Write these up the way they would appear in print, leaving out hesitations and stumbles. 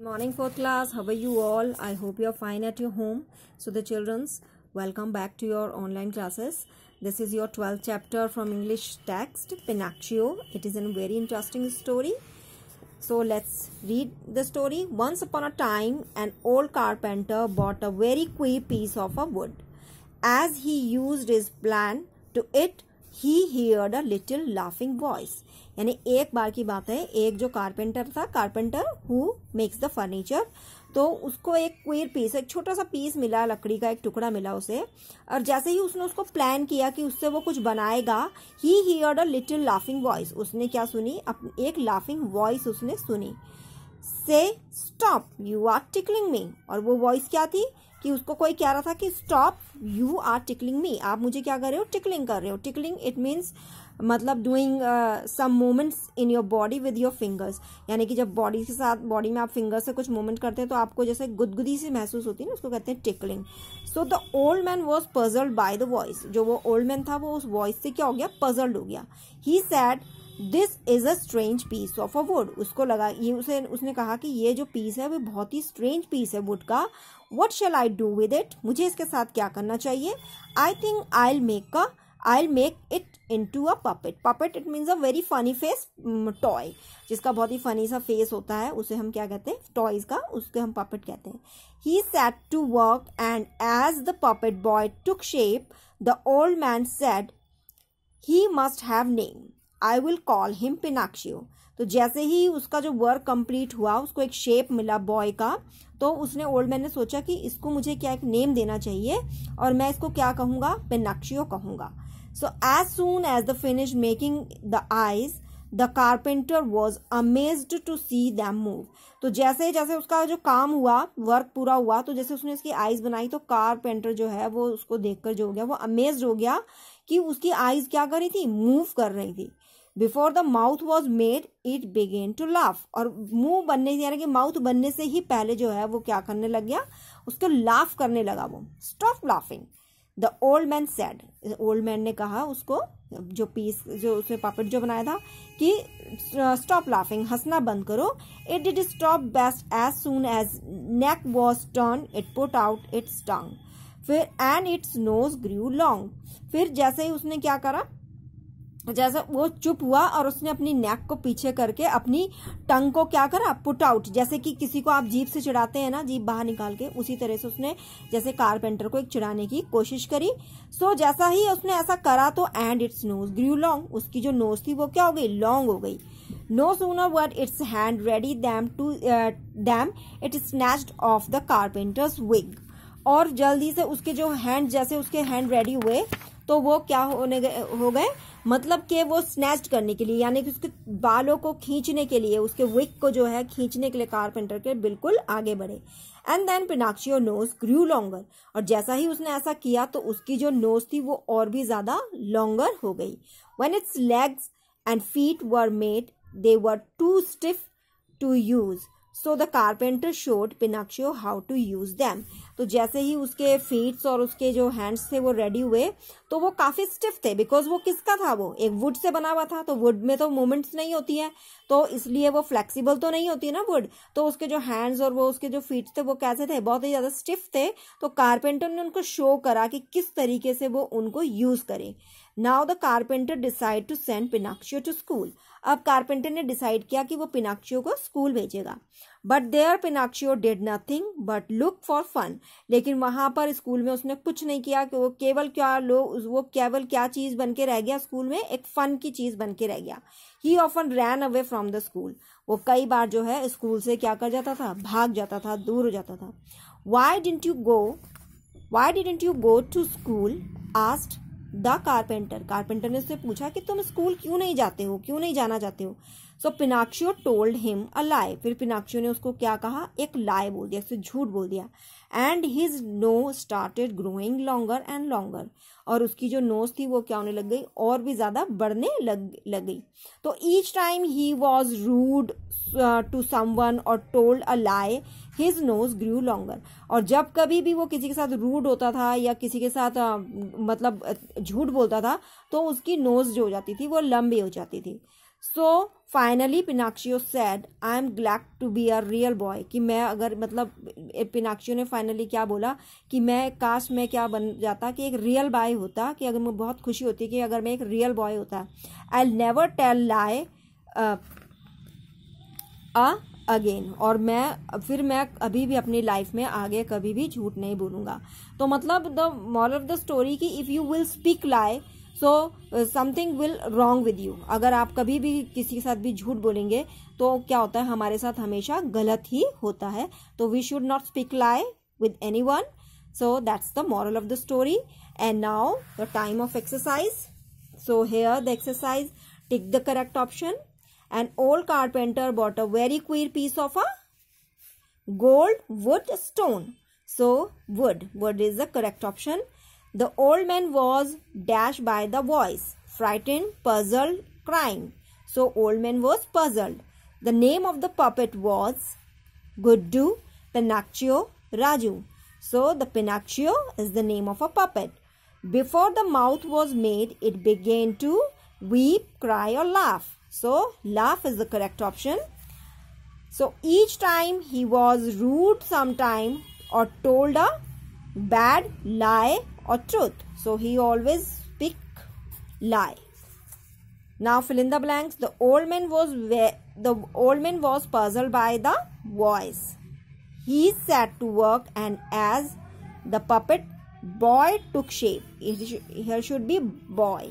Morning fourth class, how are you all? I hope you are fine at your home. So the children's, welcome back to your online classes. This is your 12th chapter from English text, Pinocchio. It is a very interesting story. So let's read the story. Once upon a time, an old carpenter bought a very queer piece of a wood. As he used his plan to it, he heard a little laughing voice. यानी एक बार की बात है, एक जो carpenter who makes the furniture, तो उसको एक क्वीर पीस, एक छोटा सा पीस मिला, लकड़ी का एक टुकड़ा मिला उसे, और जैसे ही उसने उसको प्लान किया कि उससे वो कुछ बनाएगा, he heard a little laughing voice. उसने क्या सुनी? एक लाफिंग वॉइस उसने सुनी. Say stop, you are tickling me. और वो वॉइस क्या थी कि उसको कोई कह रहा था कि स्टॉप, यू आर टिकलिंग मी. आप मुझे क्या कर रहे हो? टिकलिंग कर रहे हो. टिकलिंग इट मीन्स मतलब doing some movements in your body with your fingers. यानी कि जब बॉडी में आप फिंगर से कुछ मूवमेंट करते हैं तो आपको जैसे गुदगुदी सी महसूस होती है ना, उसको कहते हैं tickling. So the old man was puzzled by the voice. जो वो ओल्ड मैन था वो उस वॉइस से क्या हो गया? पजल्ड हो गया. He said this is a strange piece of a wood. उसको लगा, ये उसने कहा कि ये जो पीस है वो बहुत ही स्ट्रेंज पीस है वुड का. What shall I do with it? मुझे इसके साथ क्या करना चाहिए? I think I'll make it into a puppet. Puppet it means a very funny face toy. जिसका बहुत ही फनी सा फेस होता है उसे हम क्या कहते हैं? टॉयज का, उसके हम puppet कहते हैं. He sat to work and as the puppet boy took shape, the old man said, he must have name. I will call him Pinocchio. तो जैसे ही उसका जो वर्क कंप्लीट हुआ, उसको एक शेप मिला बॉय का, तो उसने ओल्ड मैन ने सोचा कि इसको मुझे क्या एक नेम देना चाहिए और मैं इसको क्या कहूंगा? पिनाक्शियो कहूंगा. So as soon as the finished making the eyes, the carpenter was amazed to see them move. तो जैसे जैसे उसका जो काम हुआ, वर्क पूरा हुआ, तो जैसे उसने इसकी आईज बनाई तो कारपेंटर जो है वो उसको देखकर जो हो गया, वो अमेज्ड हो गया कि उसकी आईज क्या कर रही थी? मूव कर रही थी. Before the mouth was made it began to laugh. और मुंह बनने से, यानी कि माउथ बनने से ही पहले जो है वो क्या करने लग गया? उसको लाफ करने लगा वो. Stop laughing, the old man said. Old man ने कहा उसको, जो पीस जो उसने पापड़ जो बनाया था, कि स्टॉप लाफिंग, हंसना बंद करो. It did stop best as soon as neck was turn, it put out its tongue. फिर and its nose grew long. फिर जैसे ही उसने क्या करा, जैसे वो चुप हुआ और उसने अपनी नेक को पीछे करके अपनी टंग को क्या करा? Put out. जैसे कि किसी को आप जीभ से चिढ़ाते हैं ना, जीभ बाहर निकाल के, उसी तरह से उसने जैसे कारपेंटर को एक चिढ़ाने की कोशिश करी. सो जैसा ही उसने ऐसा करा तो and its nose grew long. उसकी जो नोज थी वो क्या हो गई? लॉन्ग हो गई. No sooner were its hand ready than it snatched off the carpenter's wig. और जल्दी से उसके जो हैंड, जैसे उसके हैंड रेडी हुए तो वो क्या हो गए? मतलब कि वो स्नैच करने के लिए, यानी कि उसके बालों को खींचने के लिए, उसके विग को जो है खींचने के लिए कारपेंटर के बिल्कुल आगे बढ़े. And then Pinocchio nose grew longer. और जैसा ही उसने ऐसा किया तो उसकी जो नोज थी वो और भी ज्यादा लॉन्गर हो गई. When its legs and feet were made, they were too stiff to use. So the carpenter showed Pinocchio how to use them. तो जैसे ही उसके फीट्स और उसके जो हैंड्स थे वो रेडी हुए तो वो काफी स्टिफ थे, बिकॉज वो किसका था? वो एक वुड से बना हुआ था. तो वुड में तो मूवमेंट्स नहीं होती है, तो इसलिए वो फ्लेक्सिबल तो नहीं होती है ना वुड. तो उसके जो हैंड्स और वो उसके जो फीट थे वो कैसे थे? बहुत ही ज्यादा स्टिफ थे. तो कारपेंटर ने उनको शो करा कि किस तरीके से वो उनको यूज करे. Now the carpenter decide to send Pinocchio to school. अब कारपेंटर ने डिसाइड किया कि वो पिनाक्शियो को स्कूल भेजेगा. But there Pinocchio did nothing but look for fun. लेकिन वहां पर स्कूल में उसने कुछ नहीं किया कि वो केवल क्या चीज बन के रह गया स्कूल में? एक फन की चीज बन के रह गया. ही often ran away from the school. वो कई बार जो है स्कूल से क्या कर जाता था? भाग जाता था, दूर हो जाता था. Why didn't you go to school? Asked the carpenter. Carpenter ने उससे पूछा कि तुम स्कूल क्यों नहीं जाते हो, क्यों नहीं जाना चाहते हो? सो पिनाक्शियो टोल्ड हिम अ लाई. फिर पिनाक्शियो ने उसको क्या कहा? एक लाई बोल दिया, उससे झूठ बोल दिया. And his nose started growing longer and longer. और उसकी जो नोज थी वो क्या होने लग गई? और भी ज्यादा बढ़ने लग गई. तो each time he was rude to someone और told a lie, his nose grew longer. और जब कभी भी वो किसी के साथ रूड होता था या किसी के साथ मतलब झूठ बोलता था तो उसकी नोज जो हो जाती थी वो लंबी हो जाती थी. So finally Pinocchio said, I am glad to be a real boy. कि मैं अगर मतलब पिनाक्शियो ने फाइनली क्या बोला कि मैं काश मैं क्या बन जाता कि एक रियल बॉय होता, कि अगर मैं बहुत खुशी होती कि अगर मैं एक रियल बॉय होता. I'll never tell lie again. और मैं अभी भी अपनी लाइफ में आगे कभी भी झूठ नहीं बोलूँगा. तो मतलब the moral of the story कि if you will speak lie so something will wrong with you. अगर आप कभी भी किसी के साथ भी झूठ बोलेंगे तो क्या होता है, हमारे साथ हमेशा गलत ही होता है. तो we should not speak lie with anyone. So that's the moral of the story. And now the time of exercise. So here the exercise. Tick the correct option. An old carpenter bought a very queer piece of a gold wood stone. So wood is the correct option. The old man was dashed by the voice, frightened, puzzled, crying. So old man was puzzled. The name of the puppet was Guddu, Pinocchio, Raju. So the Pinocchio is the name of a puppet. Before the mouth was made, it began to weep, cry or laugh. So laugh is the correct option. So each time he was rude sometime or told a bad lie or truth. So he always speak lie. Now fill in the blanks. The old man was puzzled by the voice. He set to work, and as the puppet boy took shape, here should be boy.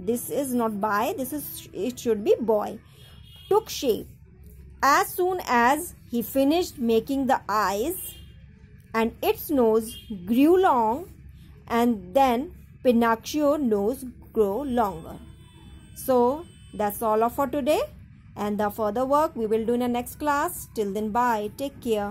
This is not by, it should be boy. Took shape. As soon as he finished making the eyes and its nose grew long, and then Pinocchio's nose grew longer. So that's all for today, and the further work we will do in the next class. Till then, bye. Take care.